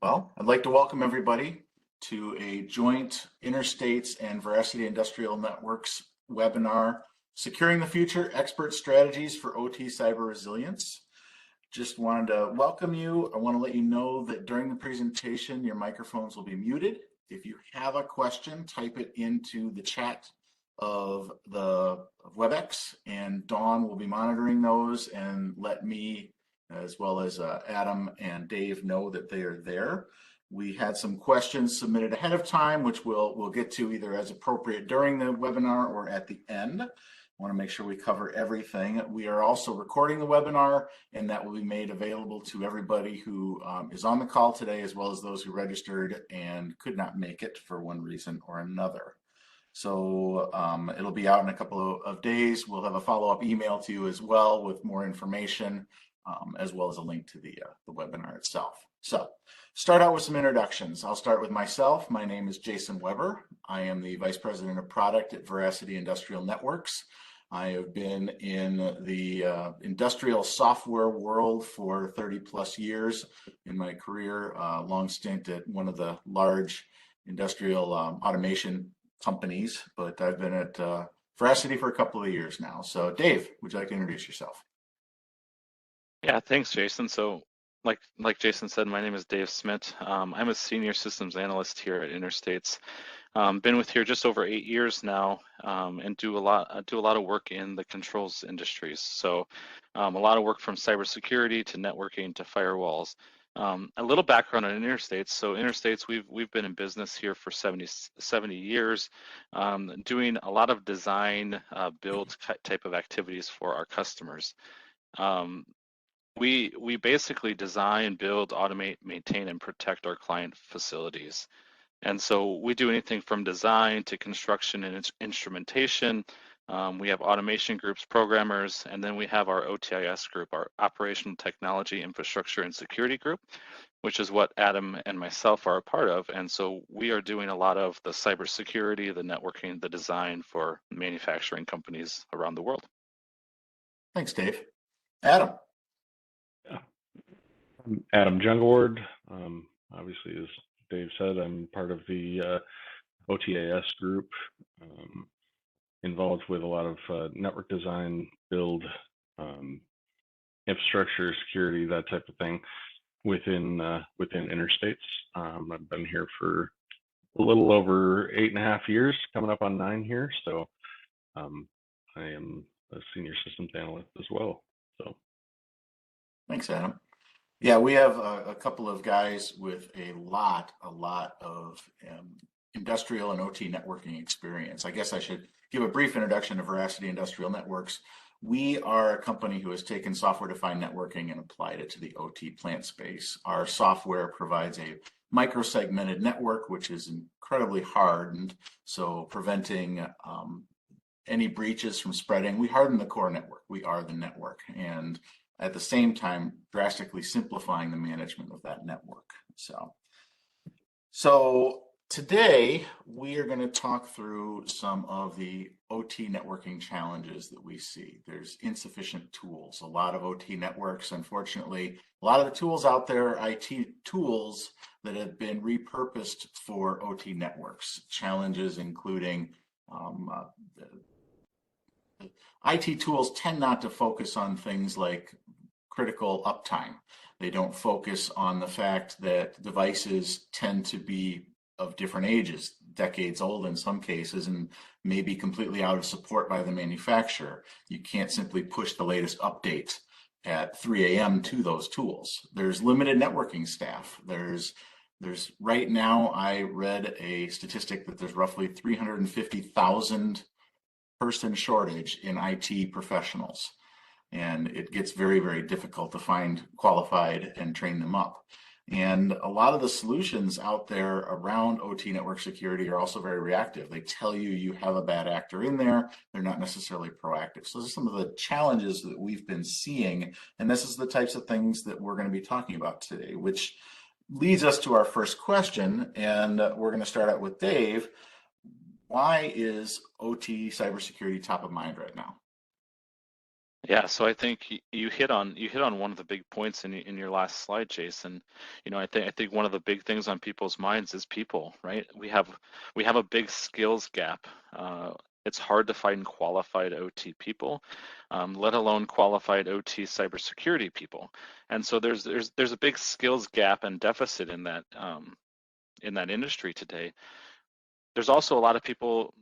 Well, I'd like to welcome everybody to a joint Interstates and Veracity Industrial Networks webinar, Securing the Future, Expert Strategies for OT Cyber Resilience. Just wanted to welcome you. I want to let you know that during the presentation, your microphones will be muted. If you have a question, type it into the chat of the WebEx, and Dawn will be monitoring those and let me, as well as Adam and Dave, know that they are there. We had some questions submitted ahead of time, which we'll get to either as appropriate during the webinar or at the end. I want to make sure we cover everything. We are also recording the webinar, and that will be made available to everybody who is on the call today, as well as those who registered and could not make it for one reason or another. So it'll be out in a couple of days. We'll have a follow-up email to you as well with more information, as well as a link to the webinar itself. So start out with some introductions. I'll start with myself. My name is Jason Weber. I am the Vice President of Product at Veracity Industrial Networks. I have been in the industrial software world for 30 plus years in my career, long stint at one of the large industrial automation companies, but I've been at Veracity for a couple of years now. So Dave, would you like to introduce yourself? Yeah, thanks, Jason. So like Jason said, my name is Dave Smit. I'm a senior systems analyst here at Interstates. Been with here just over 8 years now, and do a lot of work in the controls industries. So a lot of work from cybersecurity to networking to firewalls. A little background on Interstates. So Interstates, we've been in business here for 70 years, doing a lot of design, build type of activities for our customers. We basically design, build, automate, maintain, and protect our client facilities. And so we do anything from design to construction and instrumentation. We have automation groups, programmers, and then we have our OTIS group, our Operational Technology, Infrastructure, and Security group, which is what Adam and myself are a part of. And so we are doing a lot of the cybersecurity, the networking, the design for manufacturing companies around the world. Thanks, Dave. Adam. Yeah. I'm Adam Jongewaard. Obviously, as Dave said, I'm part of the OTAS group, involved with a lot of network design, build, infrastructure, security, that type of thing within Interstates. I've been here for a little over 8.5 years, coming up on 9 here. So I am a senior systems analyst as well. So Thanks, Adam. Yeah, we have a couple of guys with a lot of industrial and OT networking experience. I guess I should give a brief introduction to Veracity Industrial Networks. We are a company who has taken software-defined networking and applied it to the OT plant space. Our software provides a micro-segmented network, which is incredibly hardened, so preventing any breaches from spreading. We harden the core network. We are the network, and at the same time, drastically simplifying the management of that network. So today, we are going to talk through some of the OT networking challenges that we see. There's insufficient tools. A lot of OT networks, unfortunately, a lot of the tools out there are IT tools that have been repurposed for OT networks. Challenges including IT tools tend not to focus on things like critical uptime. They don't focus on the fact that devices tend to be of different ages, decades old in some cases, and may be completely out of support by the manufacturer. You can't simply push the latest update at 3 a.m. to those tools. There's limited networking staff. There's right now, I read a statistic that there's roughly 350,000 person shortage in IT professionals. And it gets very, very difficult to find qualified and train them up. And a lot of the solutions out there around OT network security are also very reactive. They tell you you have a bad actor in there. They're not necessarily proactive. So those are some of the challenges that we've been seeing. And this is the types of things that we're going to be talking about today, which leads us to our first question. And we're going to start out with Dave. Why is OT cybersecurity top of mind right now? Yeah, so I think you hit on one of the big points in your last slide, Jason. I think one of the big things on people's minds is people, right? We have a big skills gap. It's hard to find qualified OT people, let alone qualified OT cybersecurity people. And so there's a big skills gap and deficit in that industry today. There's also a lot of people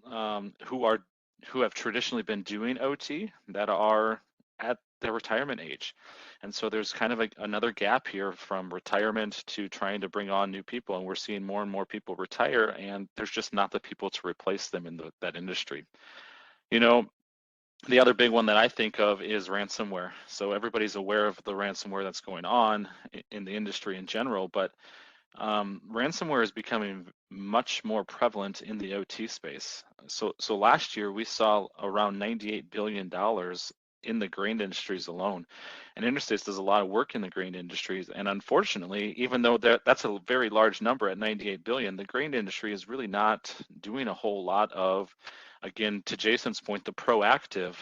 who have traditionally been doing OT that are at their retirement age. And so there's kind of another gap here from retirement to trying to bring on new people. And we're seeing more and more people retire, and there's just not the people to replace them in that industry. You know, the other big one that I think of is ransomware. So everybody's aware of the ransomware that's going on in the industry in general, but ransomware is becoming much more prevalent in the OT space. So last year we saw around $98 billion in the grain industries alone. And Interstates does a lot of work in the grain industries. And unfortunately, even though that's a very large number at 98 billion, the grain industry is really not doing a whole lot of, again, to Jason's point, the proactive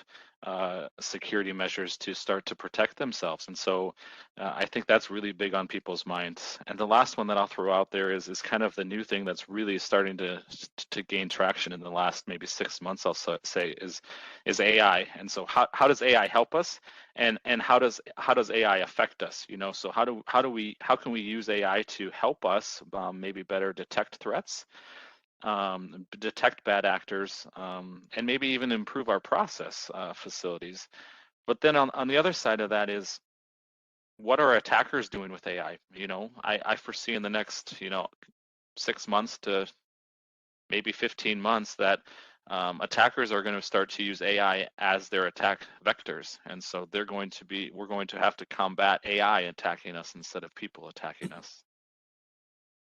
security measures to start to protect themselves. And so I think that's really big on people's minds. And the last one that I'll throw out there is kind of the new thing that's really starting to gain traction in the last maybe 6 months, I'll say, is AI. And so how does AI help us, and how does AI affect us? So how can we use AI to help us maybe better detect threats, detect bad actors, and maybe even improve our process facilities. But then on the other side of that is, what are attackers doing with AI? I foresee in the next 6 months to maybe 15 months that attackers are going to start to use AI as their attack vectors, and so we're going to have to combat AI attacking us instead of people attacking us.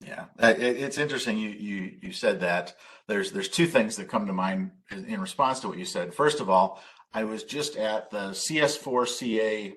Yeah, it's interesting. You said that. There's two things that come to mind in response to what you said. First of all, I was just at the CS4CA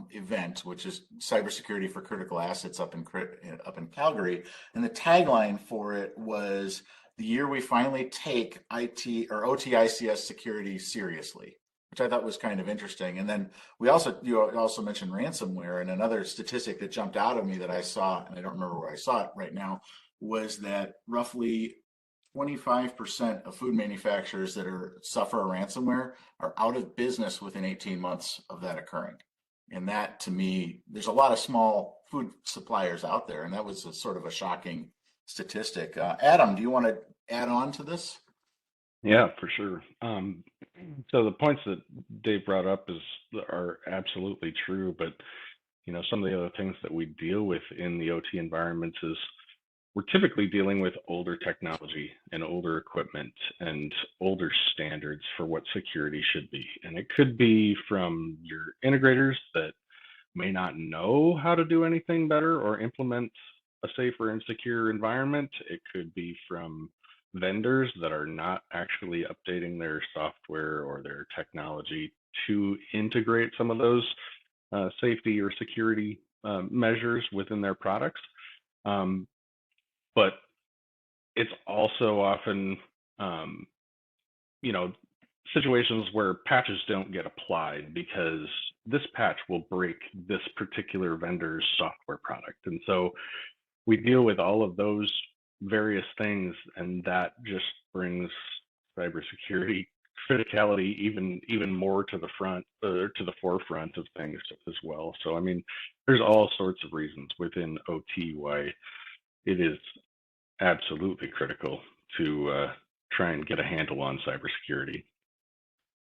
event, which is cybersecurity for critical assets up in Calgary, and the tagline for it was the year we finally take IT or OTICS security seriously, which I thought was kind of interesting. And then you also mentioned ransomware, and another statistic that jumped out at me that I saw, and I don't remember where I saw it right now, was that roughly 25% of food manufacturers that suffer a ransomware are out of business within 18 months of that occurring. And that, to me, there's a lot of small food suppliers out there, and that was sort of a shocking statistic. Adam, do you want to add on to this? Yeah, for sure. So the points that Dave brought up are absolutely true, but some of the other things that we deal with in the OT environments is we're typically dealing with older technology and older equipment and older standards for what security should be. And it could be from your integrators that may not know how to do anything better or implement a safer and secure environment. It could be from vendors that are not actually updating their software or their technology to integrate some of those safety or security measures within their products. But it's also often, situations where patches don't get applied because this patch will break this particular vendor's software product. And so we deal with all of those various things, and that just brings cybersecurity criticality even more to the forefront of things as well. So, I mean, there's all sorts of reasons within OT why it is absolutely critical to try and get a handle on cybersecurity.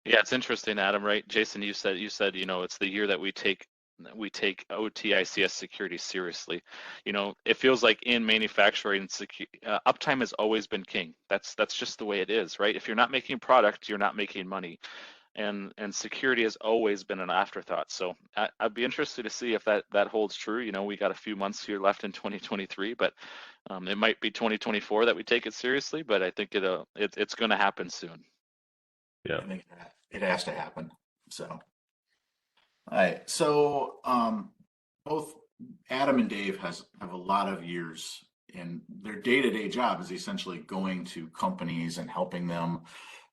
Yeah, it's interesting, Adam, right? Jason, you said it's the year that we take OTICS security seriously. It feels like in manufacturing, uptime has always been king. That's just the way it is, right? If you're not making product, you're not making money, and security has always been an afterthought. So I'd be interested to see if that holds true. We got a few months here left in 2023, but it might be 2024 that we take it seriously. But I think it's going to happen soon. Yeah, I think it has to happen. So, all right. So, both Adam and Dave have a lot of years, and their day-to-day job is essentially going to companies and helping them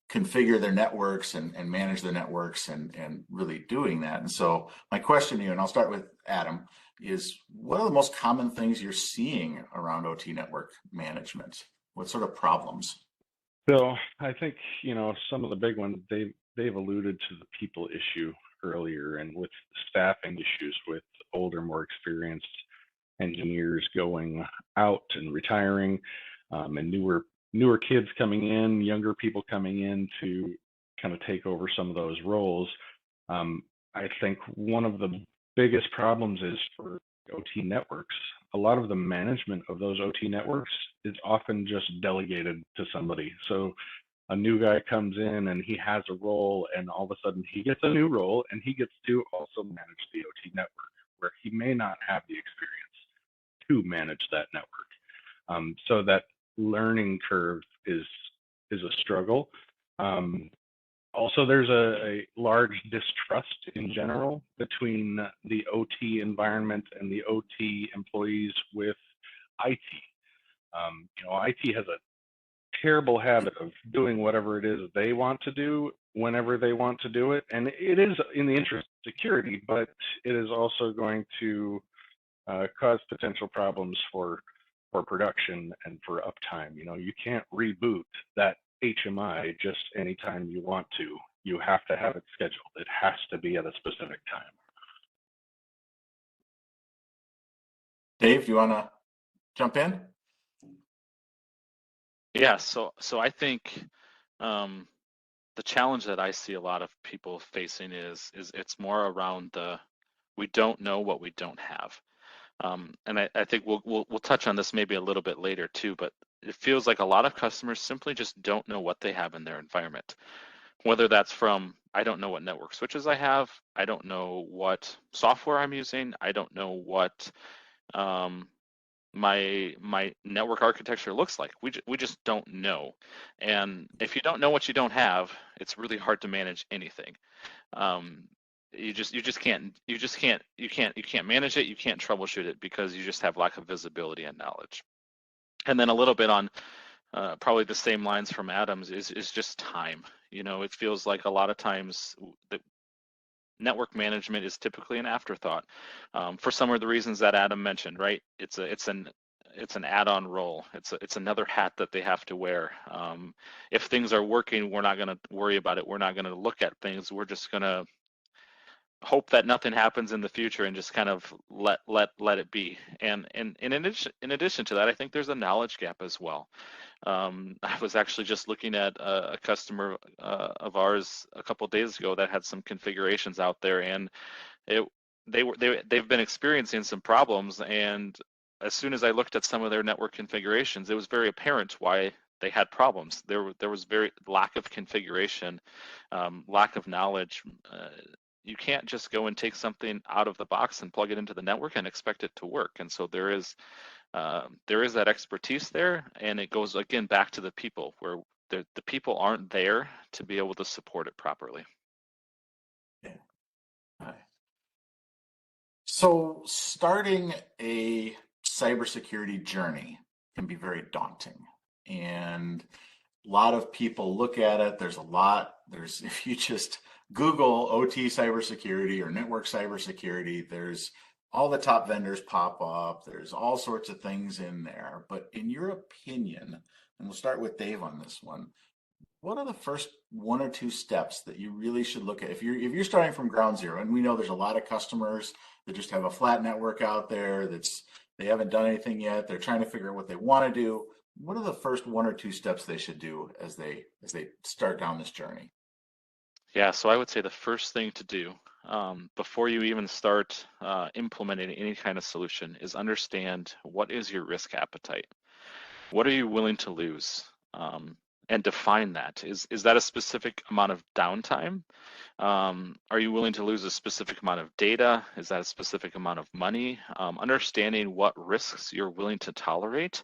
configure their networks and manage their networks and really doing that. And so my question to you, and I'll start with Adam, is what are the most common things you're seeing around OT network management? What sort of problems? So I think, some of the big ones, they've alluded to the people issue earlier, and with staffing issues with older, more experienced engineers going out and retiring, and newer kids coming in, younger people coming in to kind of take over some of those roles. I think one of the biggest problems is for OT networks. A lot of the management of those OT networks is often just delegated to somebody. So a new guy comes in and he has a role, and all of a sudden he gets a new role and he gets to also manage the OT network, where he may not have the experience to manage that network. So that learning curve is a struggle. Also, there's a large distrust in general between the OT environment and the OT employees with IT. IT has a terrible habit of doing whatever it is they want to do whenever they want to do it, and it is in the interest of security, but it is also going to cause potential problems for production and for uptime. You can't reboot that HMI just anytime you want to. You have to have it scheduled. It has to be at a specific time. Dave, you want to jump in? Yeah, so I think the challenge that I see a lot of people facing is it's more around we don't know what we don't have. And I think we'll touch on this maybe a little bit later too, but it feels like a lot of customers simply just don't know what they have in their environment. Whether that's from, I don't know what network switches I have, I don't know what software I'm using, I don't know what my network architecture looks like. We just don't know. And if you don't know what you don't have, it's really hard to manage anything. You can't manage it, you can't troubleshoot it, because you just have lack of visibility and knowledge. And then a little bit on probably the same lines from Adam's is just time. It feels like a lot of times the network management is typically an afterthought for some of the reasons that Adam mentioned, right? It's an add-on role. It's another hat that they have to wear. If things are working, we're not going to worry about it. We're not going to look at things. We're just going to hope that nothing happens in the future and just kind of let it be. And in addition to that, I think there's a knowledge gap as well. I was actually just looking at a customer of ours a couple of days ago that had some configurations out there, and they've been experiencing some problems. And as soon as I looked at some of their network configurations, it was very apparent why they had problems. There was very lack of configuration, lack of knowledge. You can't just go and take something out of the box and plug it into the network and expect it to work. And so there is that expertise there, and it goes again back to the people, where the people aren't there to be able to support it properly. Yeah. Right. So starting a cybersecurity journey can be very daunting, and a lot of people look at it. If you just Google OT cybersecurity or network cybersecurity, there's all the top vendors pop up. There's all sorts of things in there. But in your opinion, and we'll start with Dave on this one, what are the first one or two steps that you really should look at if you're starting from ground zero? And we know there's a lot of customers that just have a flat network out there they haven't done anything yet. They're trying to figure out what they want to do. What are the first one or two steps they should do as they start down this journey? Yeah, so I would say the first thing to do before you even start implementing any kind of solution is understand, what is your risk appetite? What are you willing to lose? And define that. Is that a specific amount of downtime? Are you willing to lose a specific amount of data? Is that a specific amount of money? Understanding what risks you're willing to tolerate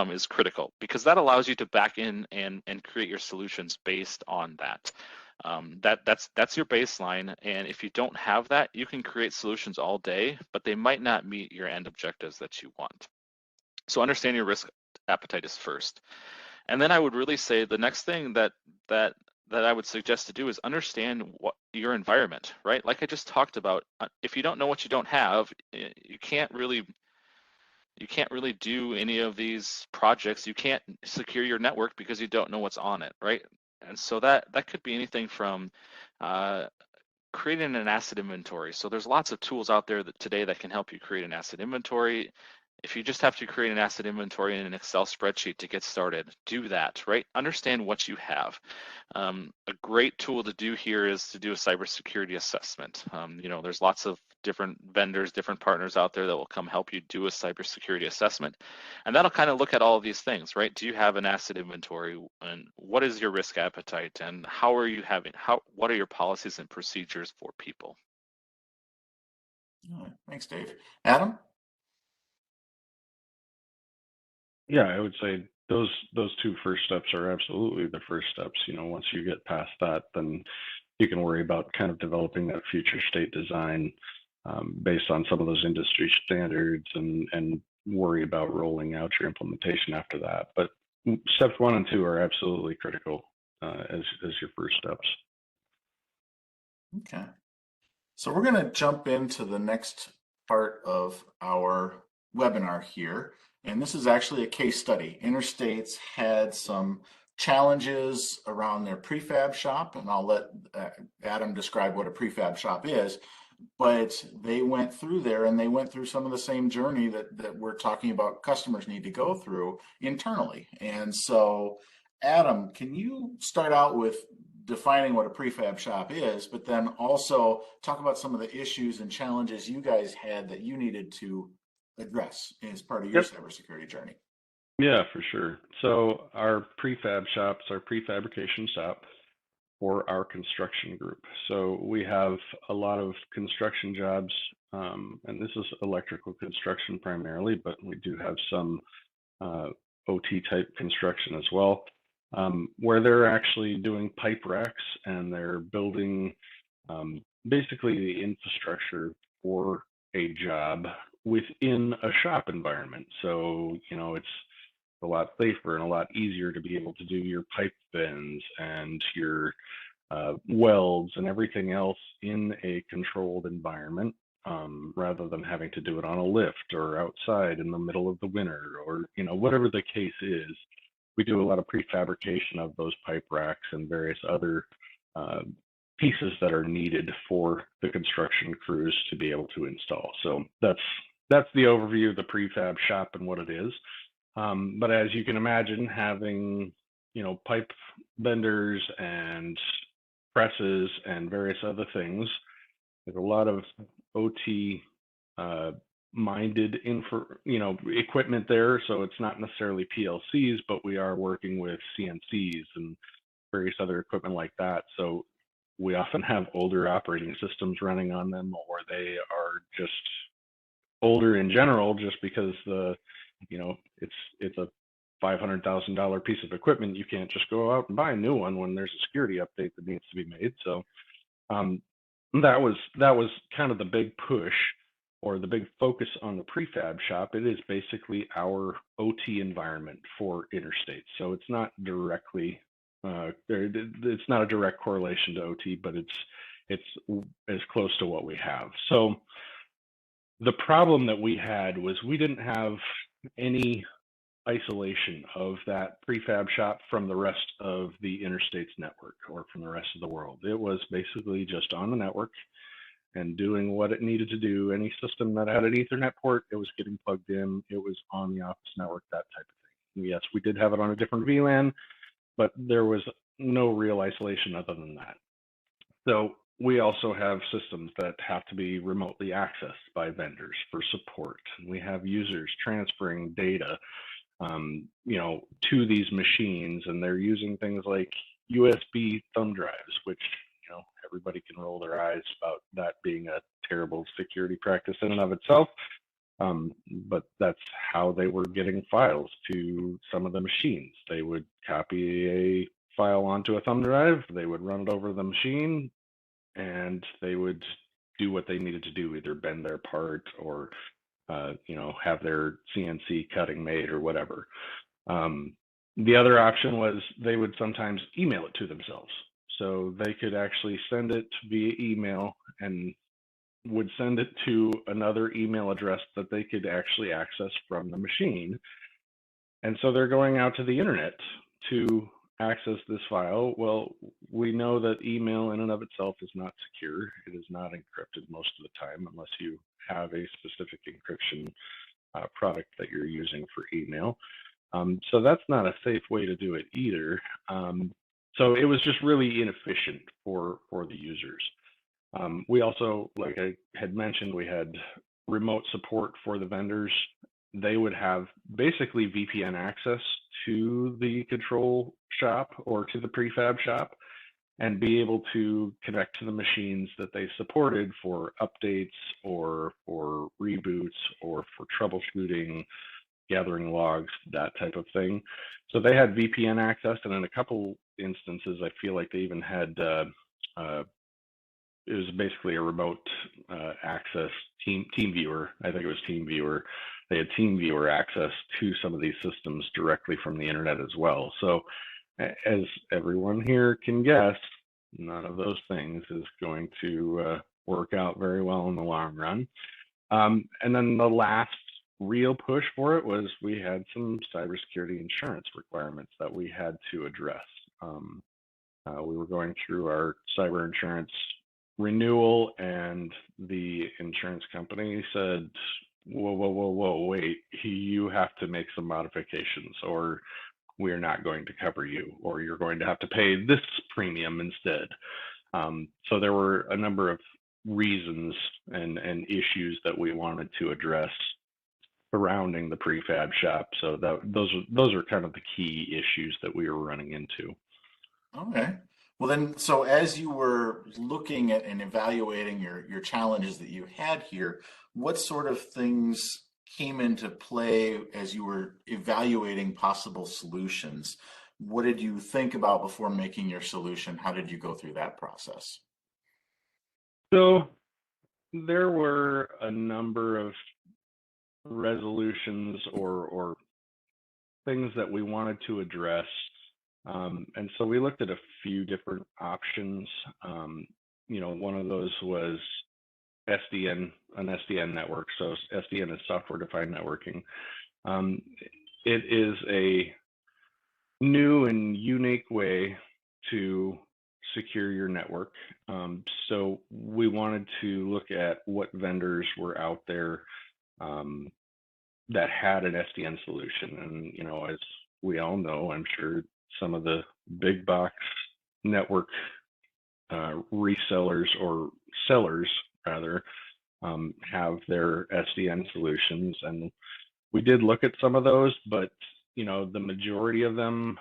is critical, because that allows you to back in and create your solutions based on that. That's your baseline, and if you don't have that, you can create solutions all day, but they might not meet your end objectives that you want. So understand your risk appetite is first. And then I would really say the next thing that I would suggest to do is understand what your environment, right? Like I just talked about, if you don't know what you don't have, you can't really do any of these projects. You can't secure your network because you don't know what's on it, right? And so that could be anything from creating an asset inventory. So there's lots of tools out there today that can help you create an asset inventory. If you just have to create an asset inventory in an Excel spreadsheet to get started, do that, right? Understand what you have. A great tool to do here is to do a cybersecurity assessment. There's lots of different vendors, different partners out there that will come help you do a cybersecurity assessment. And that'll kind of look at all of these things, right? Do you have an asset inventory? And what is your risk appetite? And what are your policies and procedures for people? All right, thanks, Dave. Adam? Yeah, I would say those two first steps are absolutely the first steps. Once you get past that, then you can worry about kind of developing that future state design based on some of those industry standards, and worry about rolling out your implementation after that. But steps 1 and 2 are absolutely critical as your first steps. Okay. So we're going to jump into the next part of our webinar here. And this is actually a case study. Interstates had some challenges around their prefab shop, and I'll let Adam describe what a prefab shop is. But they went through there, and they went through some of the same journey that we're talking about customers need to go through internally. And so, Adam, can you start out with defining what a prefab shop is, but then also talk about some of the issues and challenges you guys had that you needed to address as part of your cybersecurity journey? Yeah, for sure. So our prefab shops, our prefabrication shop for our construction group. So we have a lot of construction jobs, and this is electrical construction primarily, but we do have some OT type construction as well, where they're actually doing pipe racks, and they're building basically the infrastructure for a job within a shop environment. So, it's a lot safer and a lot easier to be able to do your pipe bends and your welds and everything else in a controlled environment, rather than having to do it on a lift or outside in the middle of the winter, or whatever the case is. We do a lot of prefabrication of those pipe racks and various other pieces that are needed for the construction crews to be able to install. So that's the overview of the prefab shop and what it is. But as you can imagine, having pipe benders and presses and various other things, there's a lot of OT minded equipment there. So it's not necessarily PLCs, but we are working with CNCs and various other equipment like that. So we often have older operating systems running on them, or they are just older in general, just because it's a $500,000 piece of equipment. You can't just go out and buy a new one when there's a security update that needs to be made. So that was kind of the big push, or the big focus on the prefab shop. It is basically our OT environment for Interstates. So it's not directly it's not a direct correlation to OT, but it's as close to what we have. So the problem that we had was we didn't have any isolation of that prefab shop from the rest of the Interstates network, or from the rest of the world. It was basically just on the network and doing what it needed to do. Any system that had an Ethernet port, it was getting plugged in. It was on the office network, that type of thing. Yes, we did have it on a different VLAN, but there was no real isolation other than that. So we also have systems that have to be remotely accessed by vendors for support. We have users transferring data to these machines, and they're using things like USB thumb drives, which everybody can roll their eyes about that being a terrible security practice in and of itself. But that's how they were getting files to some of the machines. They would copy a file onto a thumb drive, they would run it over the machine, and they would do what they needed to do, either bend their part or have their CNC cutting made or whatever. The other option was they would sometimes email it to themselves. So they could actually send it via email and would send it to another email address that they could actually access from the machine. And so they're going out to the internet to access this file. Well, we know that email in and of itself is not secure. It is not encrypted most of the time unless you have a specific encryption product that you're using for email. So that's not a safe way to do it either. So it was just really inefficient for the users. We also, like I had mentioned, we had remote support for the vendors. They would have basically VPN access to the control shop or to the prefab shop and be able to connect to the machines that they supported for updates or for reboots or for troubleshooting, gathering logs, that type of thing. So they had VPN access, and in a couple instances, I feel like they even had it was basically a remote access team viewer. I think it was team viewer. They had team viewer access to some of these systems directly from the internet as well. So as everyone here can guess, none of those things is going to work out very well in the long run. And then the last real push for it was we had some cybersecurity insurance requirements that we had to address. We were going through our cyber insurance renewal, and the insurance company said, whoa, wait, you have to make some modifications or we're not going to cover you, or you're going to have to pay this premium instead. So there were a number of reasons and issues that we wanted to address surrounding the prefab shop. So those are kind of the key issues that we were running into. Okay. Well then, so as you were looking at and evaluating your challenges that you had here, what sort of things came into play as you were evaluating possible solutions? What did you think about before making your solution? How did you go through that process? So there were a number of resolutions or things that we wanted to address. And so we looked at a few different options. One of those was an SDN network. So SDN is software-defined networking. It is a new and unique way to secure your network. So we wanted to look at what vendors were out there that had an SDN solution. And, as we all know, I'm sure some of the big box network resellers or sellers rather have their SDN solutions, and we did look at some of those, but the majority of them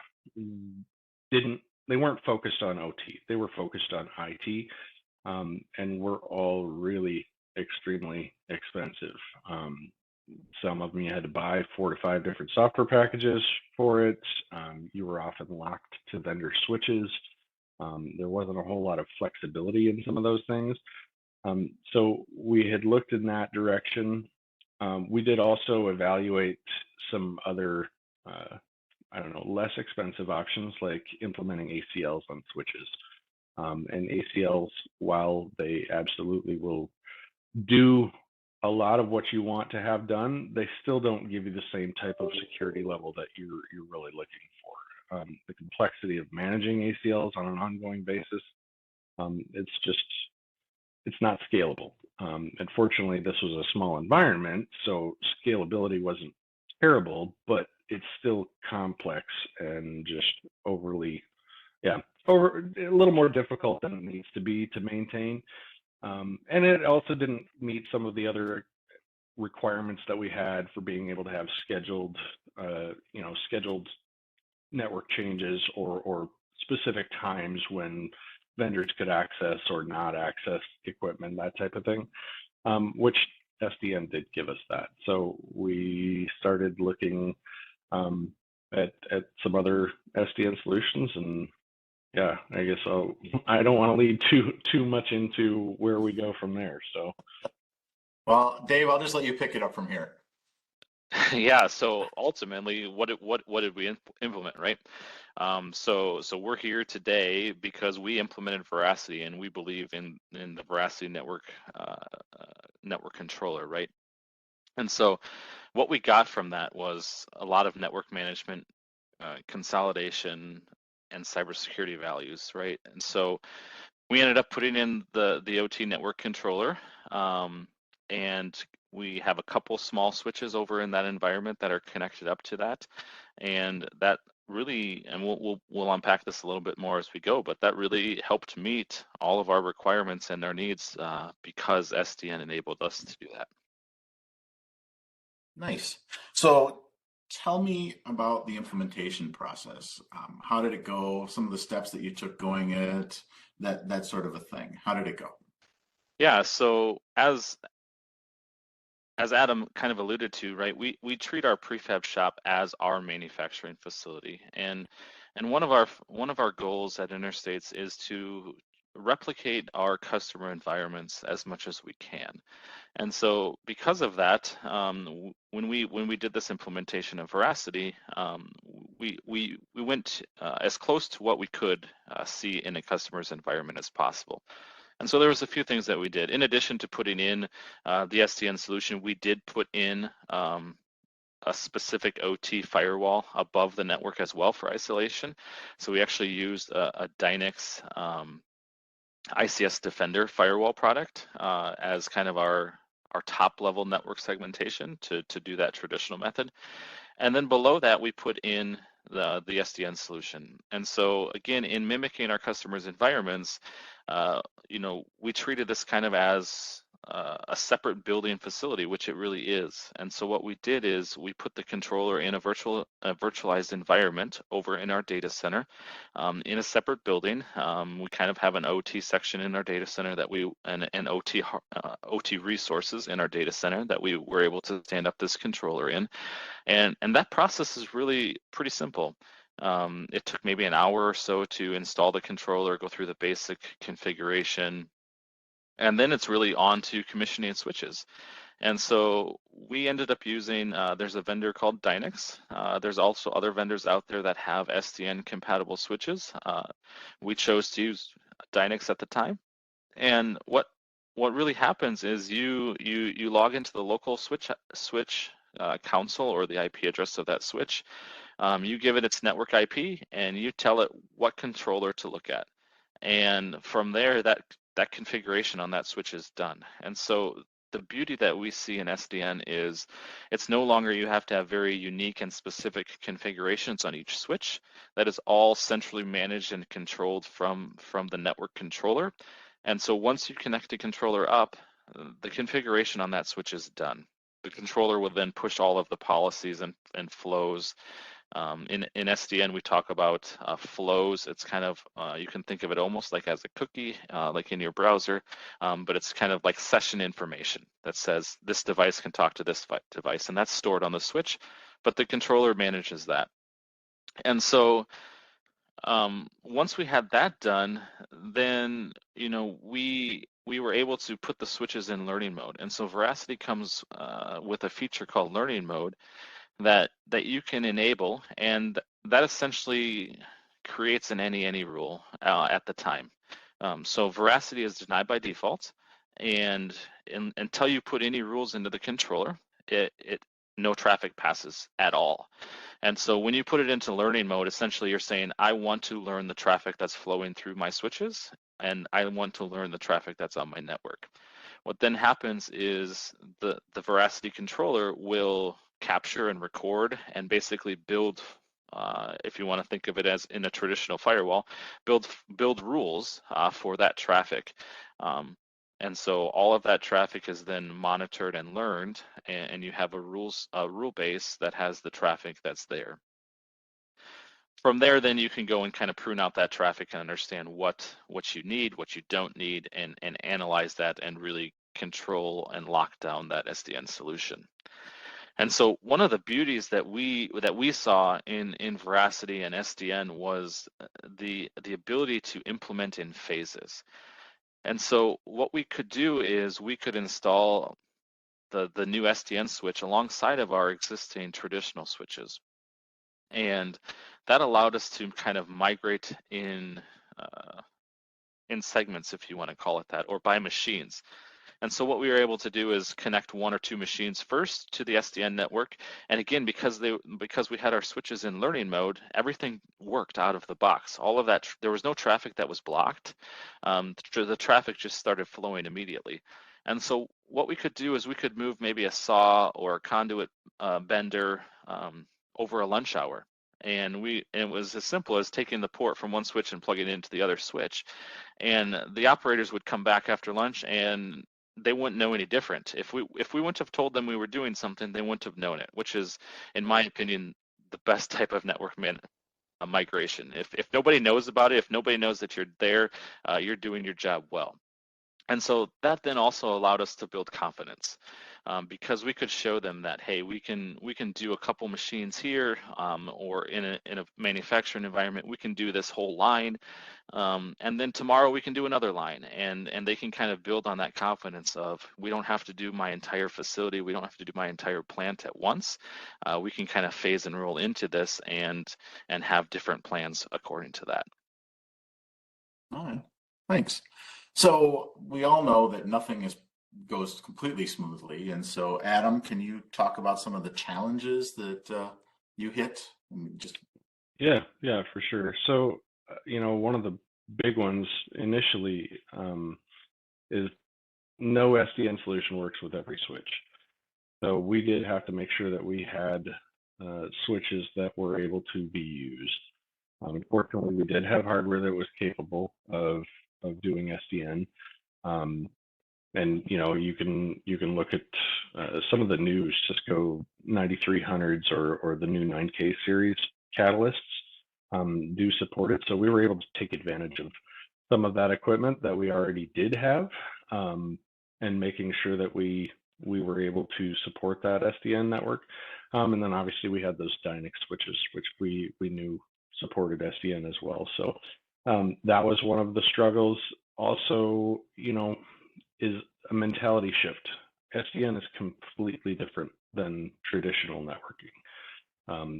they weren't focused on OT, they were focused on IT, and were all really extremely expensive. Some of them you had to buy 4 to 5 different software packages for it. You were often locked to vendor switches. There wasn't a whole lot of flexibility in some of those things. So we had looked in that direction. We did also evaluate some other, less expensive options like implementing ACLs on switches. And ACLs, while they absolutely will do a lot of what you want to have done, they still don't give you the same type of security level that you're really looking for. The complexity of managing ACLs on an ongoing basis, it's not scalable. Unfortunately, this was a small environment, so scalability wasn't terrible, but it's still complex and just a little more difficult than it needs to be to maintain. And it also didn't meet some of the other requirements that we had for being able to have scheduled network changes or specific times when vendors could access or not access equipment, that type of thing, which SDN did give us that. So we started looking at some other SDN solutions, and yeah, I guess I don't want to lead too much into where we go from there. So, well, Dave, I'll just let you pick it up from here. Yeah, so ultimately, what did we implement, right? So we're here today because we implemented Veracity, and we believe in the Veracity uh, network controller, right? And so what we got from that was a lot of network management, consolidation, and cybersecurity values, right? And so we ended up putting in the OT network controller, and we have a couple small switches over in that environment that are connected up to that, and that really, and we'll unpack this a little bit more as we go, but that really helped meet all of our requirements and our needs, because SDN enabled us to do that. Nice. So tell me about the implementation process. How did it go? Some of the steps that you took going it, that sort of a thing. How did it go? Yeah, so as Adam kind of alluded to, right, we treat our prefab shop as our manufacturing facility, and one of our goals at Interstates is to replicate our customer environments as much as we can. And so because of that, when we did this implementation of Veracity, we went as close to what we could see in a customer's environment as possible. And so there was a few things that we did. In addition to putting in the SDN solution, we did put in a specific OT firewall above the network as well for isolation. So we actually used a Dynex ICS Defender firewall product as kind of our top level network segmentation to do that traditional method. And then below that, we put in the SDN solution. And so again, in mimicking our customers' environments, we treated this kind of as a separate building facility, which it really is. And so what we did is we put the controller in a virtualized environment over in our data center, in a separate building. We kind of have an OT section in our data center and OT resources in our data center that we were able to stand up this controller in. And that process is really pretty simple. It took maybe an hour or so to install the controller, go through the basic configuration, and then it's really on to commissioning switches. And so we ended up using, there's a vendor called Dynex. There's also other vendors out there that have SDN compatible switches. We chose to use Dynex at the time. And what really happens is you log into the local switch console or the IP address of that switch. You give it its network IP and you tell it what controller to look at. And from there, that configuration on that switch is done. And so the beauty that we see in SDN is it's no longer you have to have very unique and specific configurations on each switch. That is all centrally managed and controlled from the network controller. And so once you connect the controller up, the configuration on that switch is done. The controller will then push all of the policies and flows. In SDN, we talk about flows. It's kind of, you can think of it almost like as a cookie, like in your browser, but it's kind of like session information that says this device can talk to this device, and that's stored on the switch, but the controller manages that. And so once we had that done, then we were able to put the switches in learning mode. And so Veracity comes with a feature called learning mode that you can enable, and that essentially creates an any rule at the time. So Veracity is denied by default, and until you put any rules into the controller, it no traffic passes at all. And so when you put it into learning mode, essentially you're saying, I want to learn the traffic that's flowing through my switches, and I want to learn the traffic that's on my network. What then happens is the Veracity controller will capture and record and basically build, if you want to think of it as in a traditional firewall, build rules for that traffic. And so all of that traffic is then monitored and learned, and you have a rule base that has the traffic that's there. From there, then you can go and kind of prune out that traffic and understand what you need, what you don't need, and analyze that and really control and lock down that SDN solution. And so one of the beauties that we saw in Veracity and SDN was the ability to implement in phases. And so what we could do is we could install the new SDN switch alongside of our existing traditional switches. And that allowed us to kind of migrate in segments, if you want to call it that, or by machines. And so what we were able to do is connect 1 or 2 machines first to the SDN network. And again, because we had our switches in learning mode, everything worked out of the box. All of that, there was no traffic that was blocked. The traffic just started flowing immediately. And so what we could do is we could move maybe a saw or a conduit bender over a lunch hour. And it was as simple as taking the port from one switch and plugging it into the other switch. And the operators would come back after lunch and they wouldn't know any different. If we wouldn't have told them we were doing something, they wouldn't have known it, which is, in my opinion, the best type of network migration. If nobody knows about it, if nobody knows that you're there, you're doing your job well. And so that then also allowed us to build confidence, because we could show them that, hey, we can do a couple machines here, or in a manufacturing environment, we can do this whole line, and then tomorrow we can do another line, and they can kind of build on that confidence of, we don't have to do my entire facility, we don't have to do my entire plant at once. We can kind of phase and roll into this and have different plans according to that. All right, thanks. So we all know that nothing goes completely smoothly, and so Adam, can you talk about some of the challenges that you hit? Yeah, for sure. So, one of the big ones initially is no SDN solution works with every switch. So we did have to make sure that we had switches that were able to be used. Fortunately, we did have hardware that was capable of doing SDN. And you can look at some of the new Cisco 9300s or the new 9K series catalysts do support it. So we were able to take advantage of some of that equipment that we already did have, and making sure that we were able to support that SDN network. And then obviously we had those Dynix switches, which we knew supported SDN as well. So that was one of the struggles. Also, is a mentality shift. SDN is completely different than traditional networking.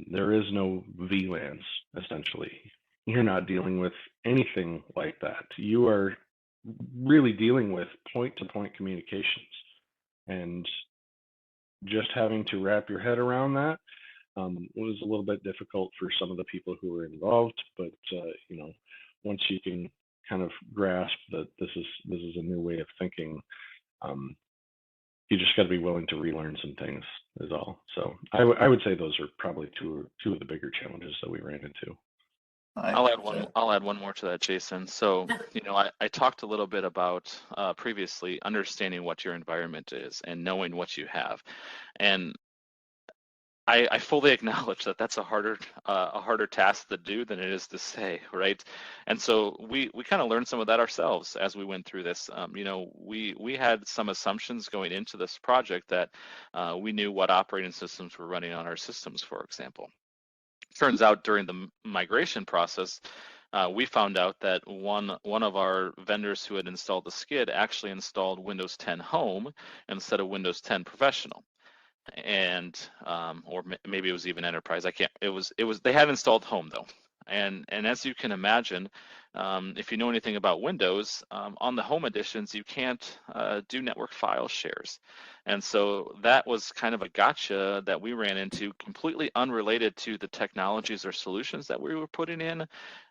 There is no VLANs, essentially. You're not dealing with anything like that. You are really dealing with point-to-point communications. And just having to wrap your head around that was a little bit difficult for some of the people who were involved. But, once you can kind of grasp that this is a new way of thinking, you just got to be willing to relearn some things is all. So I would say those are probably two of the bigger challenges that we ran into. I'll add one more to that, Jason. So, I talked a little bit about previously understanding what your environment is and knowing what you have, and I fully acknowledge that that's a harder task to do than it is to say, right? And so we kind of learned some of that ourselves as we went through this. We had some assumptions going into this project that we knew what operating systems were running on our systems, for example. Turns out during the migration process, we found out that one of our vendors who had installed the skid actually installed Windows 10 Home instead of Windows 10 Professional. And or maybe it was even Enterprise. It was they had installed Home though. And as you can imagine, if you know anything about Windows, on the Home editions you can't do network file shares, and so that was kind of a gotcha that we ran into, completely unrelated to the technologies or solutions that we were putting in.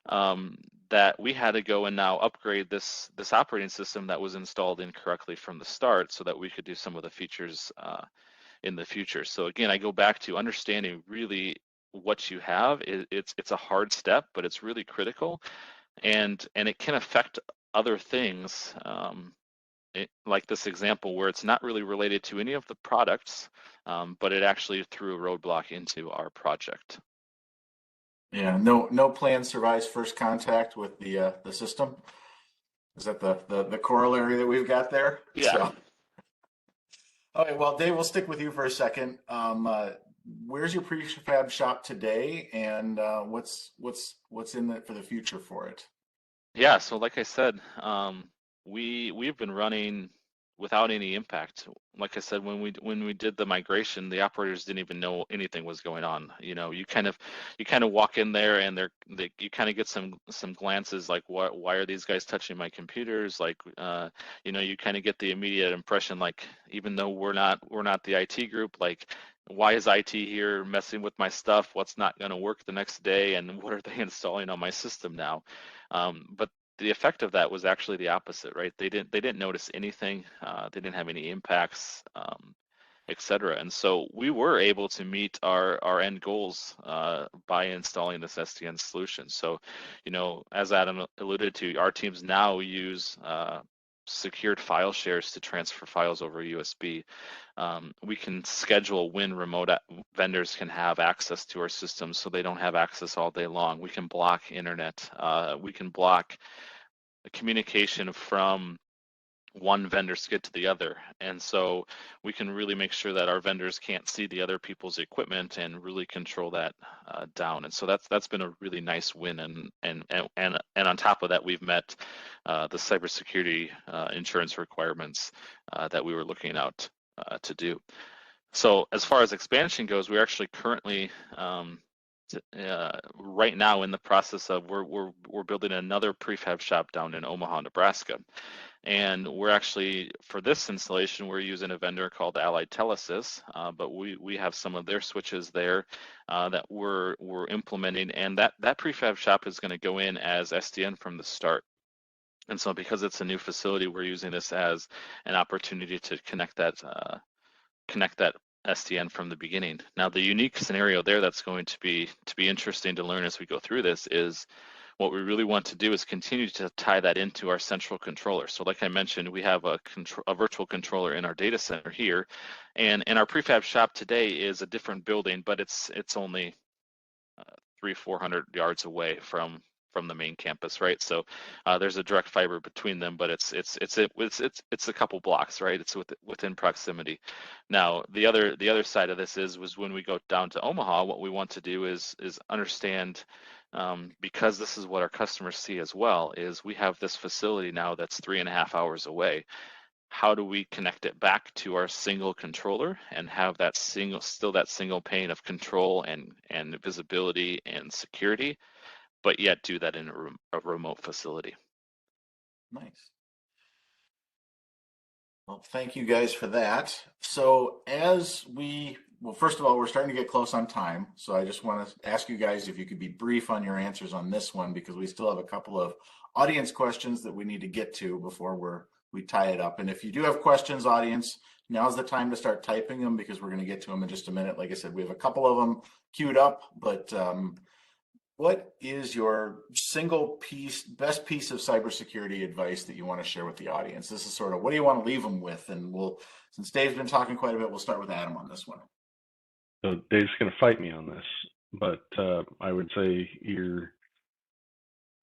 That we had to go and now upgrade this operating system that was installed incorrectly from the start, so that we could do some of the features in the future. So again, I go back to understanding really what you have. It's a hard step, but it's really critical, and it can affect other things, like this example where it's not really related to any of the products, but it actually threw a roadblock into our project. Yeah, no plan survives first contact with the system. Is that the corollary that we've got there? Yeah. So. All right, well, Dave, we'll stick with you for a second. Where's your prefab shop today, and what's in it for the future for it? Yeah, so like I said, we've been running without any impact. Like I said, when we did the migration, the operators didn't even know anything was going on. You kind of walk in there, and you kind of get some glances like, why are these guys touching my computers? Like, you kind of get the immediate impression, like, even though we're not the IT group, like, why is IT here messing with my stuff? What's not going to work the next day, and what are they installing on my system now? But the effect of that was actually the opposite, right? They didn't notice anything. They didn't have any impacts, et cetera. And so we were able to meet our end goals by installing this SDN solution. So, as Adam alluded to, our teams now use secured file shares to transfer files over USB. We can schedule when remote vendors can have access to our systems, so they don't have access all day long. We can block internet. We can block the communication from one vendor skid to the other, and so we can really make sure that our vendors can't see the other people's equipment and really control that down. And so that's been a really nice win. And on top of that, we've met the cybersecurity insurance requirements that we were looking out to do. So as far as expansion goes, we're actually currently right now in the process of we're building another prefab shop down in Omaha, Nebraska. And we're actually, for this installation, we're using a vendor called Allied Telesys, but we have some of their switches there that we're implementing, and that prefab shop is going to go in as SDN from the start. And so because it's a new facility, we're using this as an opportunity to connect that SDN from the beginning. Now, the unique scenario there that's going to be interesting to learn as we go through this is what we really want to do is continue to tie that into our central controller. So like I mentioned, we have a virtual controller in our data center here, and our prefab shop today is a different building, but it's only 300-400 yards away from the main campus, right? So there's a direct fiber between them, but it's a couple blocks, right? It's within proximity. Now the other side of this was when we go down to Omaha, what we want to do is understand, because this is what our customers see as well, is we have this facility now that's 3.5 hours away. How do we connect it back to our single controller and have that single pane of control and visibility and security, but yet do that in a remote facility? Nice. Well, thank you guys for that. So first of all, we're starting to get close on time. So I just want to ask you guys if you could be brief on your answers on this one, because we still have a couple of audience questions that we need to get to before we tie it up. And if you do have questions, audience, now's the time to start typing them, because we're going to get to them in just a minute. Like I said, we have a couple of them queued up, but what is your best piece of cybersecurity advice that you want to share with the audience? This is sort of, what do you want to leave them with? And since Dave's been talking quite a bit, we'll start with Adam on this one. So Dave's going to fight me on this, but I would say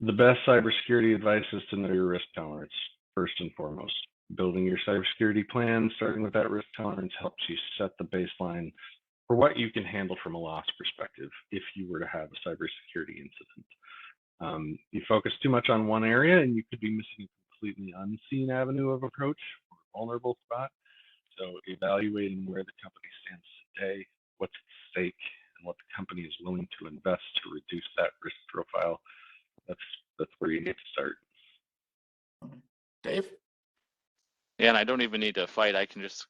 the best cybersecurity advice is to know your risk tolerance first and foremost. Building your cybersecurity plan, starting with that risk tolerance, helps you set the baseline for what you can handle from a loss perspective if you were to have a cybersecurity incident. You focus too much on one area and you could be missing a completely unseen avenue of approach or vulnerable spot. So evaluating where the company stands today, what's at stake, and what the company is willing to invest to reduce that risk profile, that's where you need to start. Dave? Yeah, and I don't even need to fight. I can just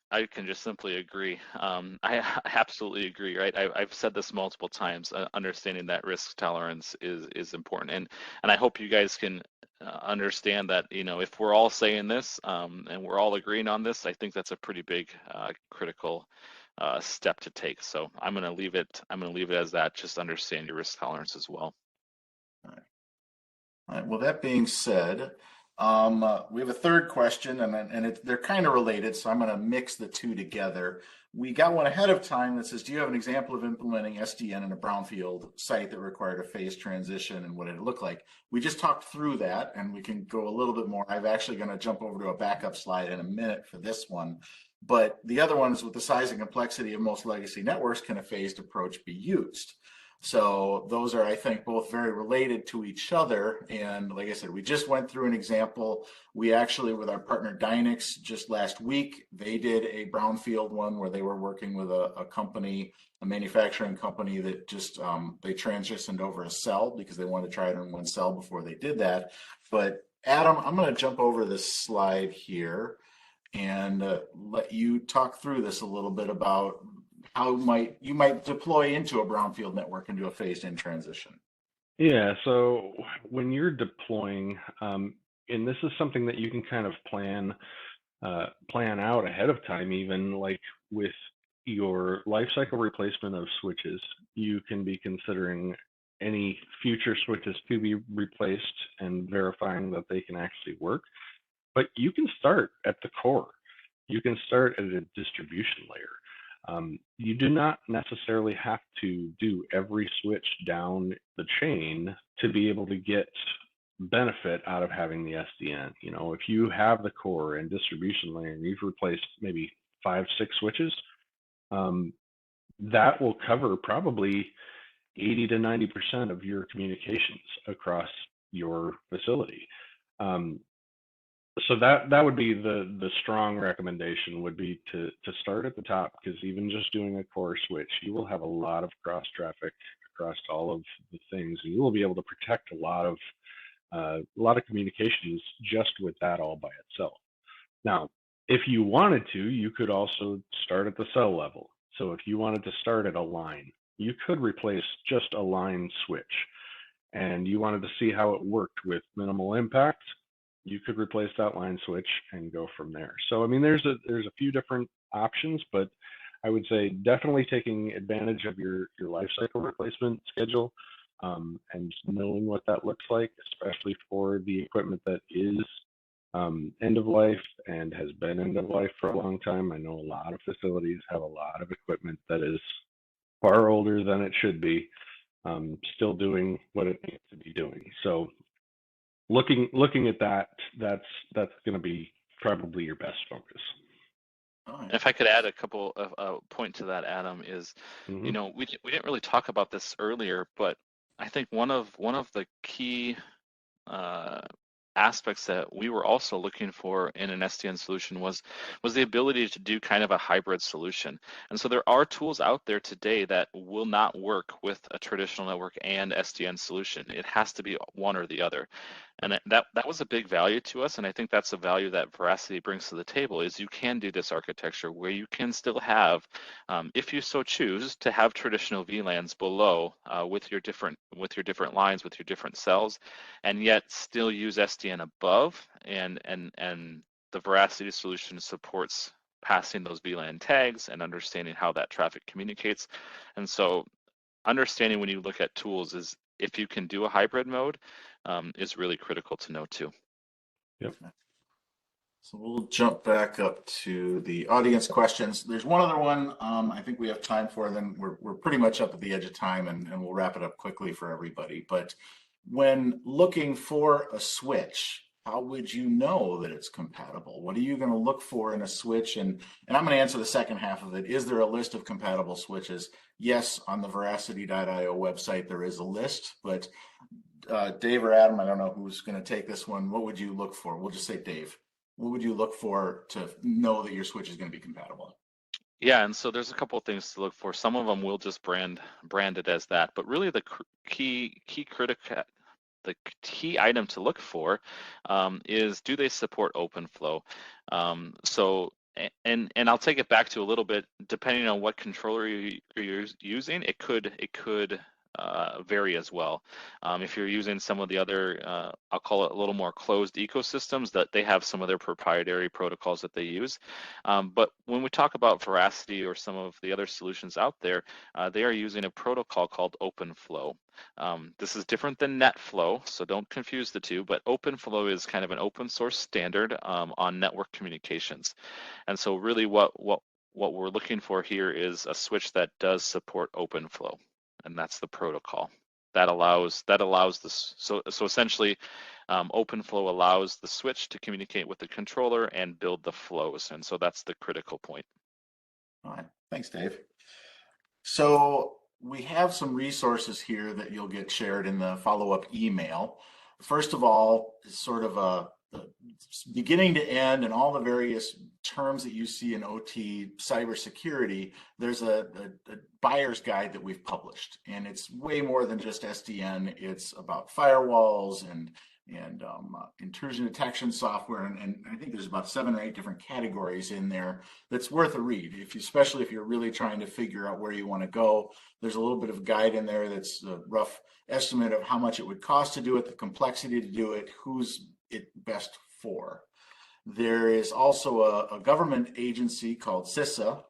simply agree. I absolutely agree, right? I've said this multiple times. Understanding that risk tolerance is important, and I hope you guys can understand that. If we're all saying this and we're all agreeing on this, I think that's a pretty big critical step to take. So I'm going to leave it as that. Just understand your risk tolerance as well. All right. Well, that being said, we have a third question, and they're kind of related, so I'm going to mix the two together. We got one ahead of time that says, do you have an example of implementing SDN in a brownfield site that required a phase transition, and what did it look like? We just talked through that, and we can go a little bit more. I'm actually going to jump over to a backup slide in a minute for this one. But the other one is, with the size and complexity of most legacy networks, can a phased approach be used? So those are, I think, both very related to each other. And like I said, we just went through an example. We actually, with our partner Dynex, just last week, they did a brownfield one where they were working with a company, a manufacturing company that just, they transitioned over a cell because they wanted to try it on one cell before they did that. But Adam, I'm going to jump over this slide here and let you talk through this a little bit about how you might deploy into a brownfield network into a phased-in transition. Yeah, so when you're deploying, and this is something that you can kind of plan out ahead of time, even like with your lifecycle replacement of switches, you can be considering any future switches to be replaced and verifying that they can actually work. But you can start at the core. You can start at a distribution layer. You do not necessarily have to do every switch down the chain to be able to get benefit out of having the SDN. You know, if you have the core and distribution layer and you've replaced maybe 5, 6 switches, that will cover probably 80 to 90% of your communications across your facility. So that would be the strong recommendation would be to start at the top, because even just doing a core switch, you will have a lot of cross traffic across all of the things, and you will be able to protect a lot of communications just with that all by itself. Now, if you wanted to, you could also start at the cell level. So if you wanted to start at a line, you could replace just a line switch, and you wanted to see how it worked with minimal impact, you could replace that line switch and go from there. So, I mean, there's a few different options, but I would say definitely taking advantage of your life cycle replacement schedule, and knowing what that looks like, especially for the equipment that is end of life and has been end of life for a long time. I know a lot of facilities have a lot of equipment that is far older than it should be, still doing what it needs to be doing. So looking at that's going to be probably your best focus. If I could add a couple of point to that, Adam, is, you know, we didn't really talk about this earlier, but I think one of the key aspects that we were also looking for in an SDN solution was the ability to do kind of a hybrid solution. And so there are tools out there today that will not work with a traditional network and SDN solution. It has to be one or the other. And that was a big value to us, and I think that's a value that Veracity brings to the table, is you can do this architecture where you can still have, if you so choose, to have traditional VLANs below with your different lines, with your different cells, and yet still use SDN above, and the Veracity solution supports passing those VLAN tags and understanding how that traffic communicates. And so understanding when you look at tools is if you can do a hybrid mode is really critical to know too. Yep. So we'll jump back up to the audience questions. There's one other one I think we have time for, then we're pretty much up at the edge of time, and we'll wrap it up quickly for everybody. But when looking for a switch, how would you know that it's compatible? What are you going to look for in a switch? And I'm going to answer the second half of it. Is there a list of compatible switches? Yes, on the veracity.io website, there is a list, but Dave or Adam, I don't know who's going to take this one. What would you look for? We'll just say Dave. What would you look for to know that your switch is going to be compatible? Yeah, and so there's a couple of things to look for. Some of them will just brand it as that, but really the key item to look for is, do they support OpenFlow? And I'll take it back to a little bit, depending on what controller you're using, it could vary as well. If you're using some of the other, I'll call it a little more closed ecosystems, that they have some of their proprietary protocols that they use. But when we talk about Veracity or some of the other solutions out there, they are using a protocol called OpenFlow. This is different than NetFlow, so don't confuse the two, but OpenFlow is kind of an open source standard on network communications. And so really what we're looking for here is a switch that does support OpenFlow. And that's the protocol that allows this. So essentially, OpenFlow allows the switch to communicate with the controller and build the flows. And so that's the critical point. All right, thanks, Dave. So we have some resources here that you'll get shared in the follow-up email. First of all, sort of a beginning to end and all the various terms that you see in OT cybersecurity, there's a buyer's guide that we've published, and it's way more than just SDN. It's about firewalls and intrusion detection software, and I think there's about 7 or 8 different categories in there that's worth a read, especially if you're really trying to figure out where you want to go. There's a little bit of guide in there that's a rough estimate of how much it would cost to do it, the complexity to do it, who's it best for. There is also a government agency called CISA,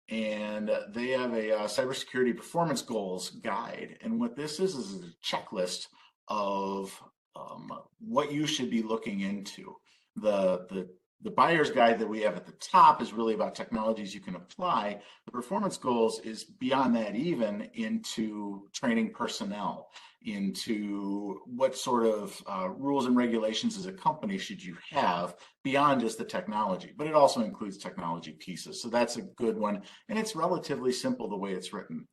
and they have a cybersecurity performance goals guide. And what this is a checklist of what you should be looking into. The buyer's guide that we have at the top is really about technologies you can apply. The performance goals is beyond that, even into training personnel, into what sort of rules and regulations as a company should you have beyond just the technology, but it also includes technology pieces. So that's a good one. And it's relatively simple the way it's written.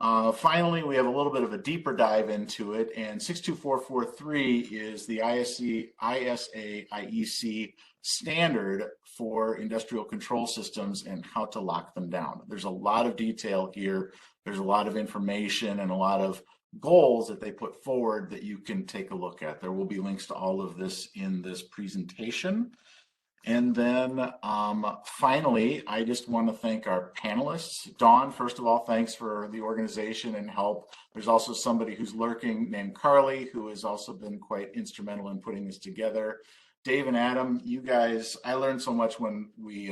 Finally, we have a little bit of a deeper dive into it, and 62443 is the ISA IEC standard for industrial control systems and how to lock them down. There's a lot of detail here. There's a lot of information and a lot of goals that they put forward that you can take a look at. There will be links to all of this in this presentation. And then finally, I just want to thank our panelists. Dawn, first of all, thanks for the organization and help. There's also somebody who's lurking named Carly, who has also been quite instrumental in putting this together. Dave and Adam, you guys, I learned so much when we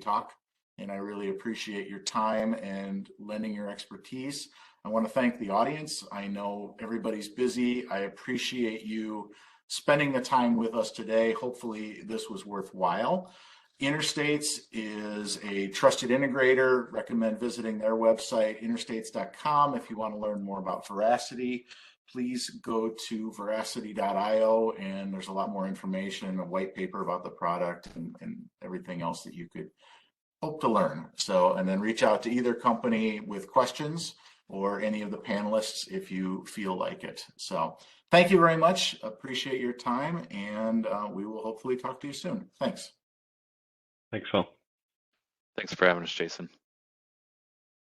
talk, and I really appreciate your time and lending your expertise. I want to thank the audience. I know everybody's busy. I appreciate you spending the time with us today. Hopefully this was worthwhile. Interstates is a trusted integrator. Recommend visiting their website, interstates.com. If you want to learn more about Veracity, please go to veracity.io, and there's a lot more information, a white paper about the product and everything else that you could hope to learn. So, and then reach out to either company with questions or any of the panelists if you feel like it. So thank you very much. Appreciate your time, and we will hopefully talk to you soon. Thanks. Thanks, Phil. Thanks for having us, Jason.